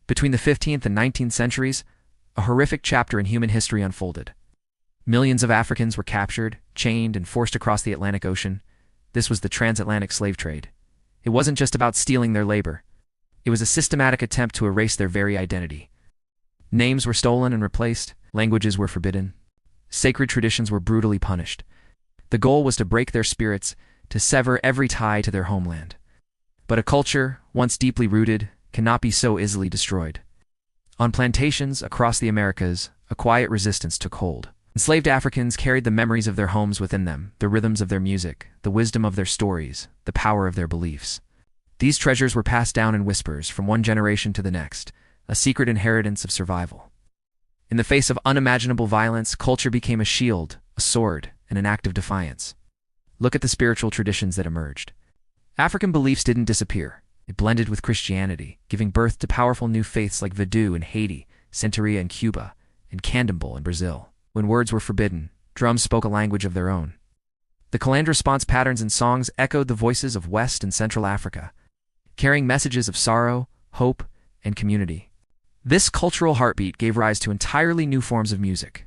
Between the 15th and 19th centuries, a horrific chapter in human history unfolded. Millions of Africans were captured, chained, and forced across the Atlantic Ocean. This was the transatlantic slave trade. It wasn't just about stealing their labor. It was a systematic attempt to erase their very identity. Names were stolen and replaced, languages were forbidden, sacred traditions were brutally punished. The goal was to break their spirits, to sever every tie to their homeland. But a culture, once deeply rooted, cannot be so easily destroyed. On plantations across the Americas, a quiet resistance took hold. Enslaved Africans carried the memories of their homes within them, the rhythms of their music, the wisdom of their stories, the power of their beliefs. These treasures were passed down in whispers from one generation to the next, a secret inheritance of survival. In the face of unimaginable violence, culture became a shield, a sword, and an act of defiance. Look at the spiritual traditions that emerged. African beliefs didn't disappear. It blended with Christianity, giving birth to powerful new faiths like Voodoo in Haiti, Santeria in Cuba, and Candomblé in Brazil. When words were forbidden, drums spoke a language of their own. The calandre response patterns and songs echoed the voices of West and Central Africa, carrying messages of sorrow, hope, and community. This cultural heartbeat gave rise to entirely new forms of music.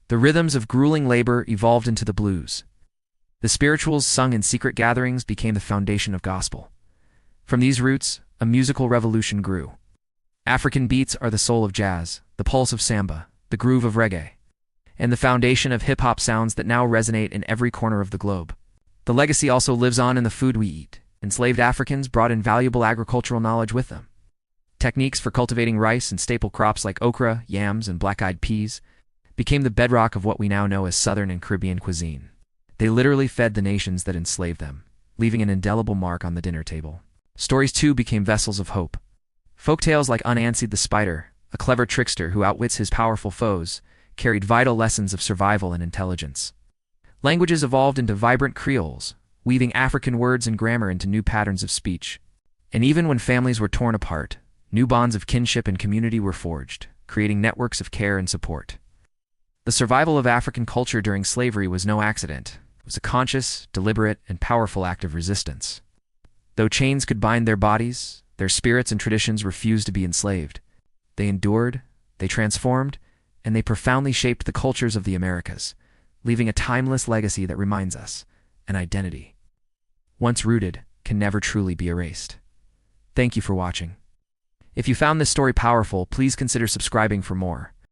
The rhythms of grueling labor evolved into the blues. The spirituals sung in secret gatherings became the foundation of gospel. From these roots, a musical revolution grew. African beats are the soul of jazz, the pulse of samba, the groove of reggae, and the foundation of hip-hop sounds that now resonate in every corner of the globe. The legacy also lives on in the food we eat. Enslaved Africans brought invaluable agricultural knowledge with them. Techniques for cultivating rice and staple crops like okra, yams, and black-eyed peas became the bedrock of what we now know as Southern and Caribbean cuisine. They literally fed the nations that enslaved them, leaving an indelible mark on the dinner table. Stories, too, became vessels of hope. Folktales like Anansi the Spider, a clever trickster who outwits his powerful foes, carried vital lessons of survival and intelligence. Languages evolved into vibrant creoles, weaving African words and grammar into new patterns of speech. And even when families were torn apart, new bonds of kinship and community were forged, creating networks of care and support. The survival of African culture during slavery was no accident. It was a conscious, deliberate, and powerful act of resistance. Though chains could bind their bodies, their spirits and traditions refused to be enslaved. They endured, they transformed, and they profoundly shaped the cultures of the Americas, leaving a timeless legacy that reminds us an identity, once rooted, can never truly be erased. Thank you for watching. If you found this story powerful, please consider subscribing for more.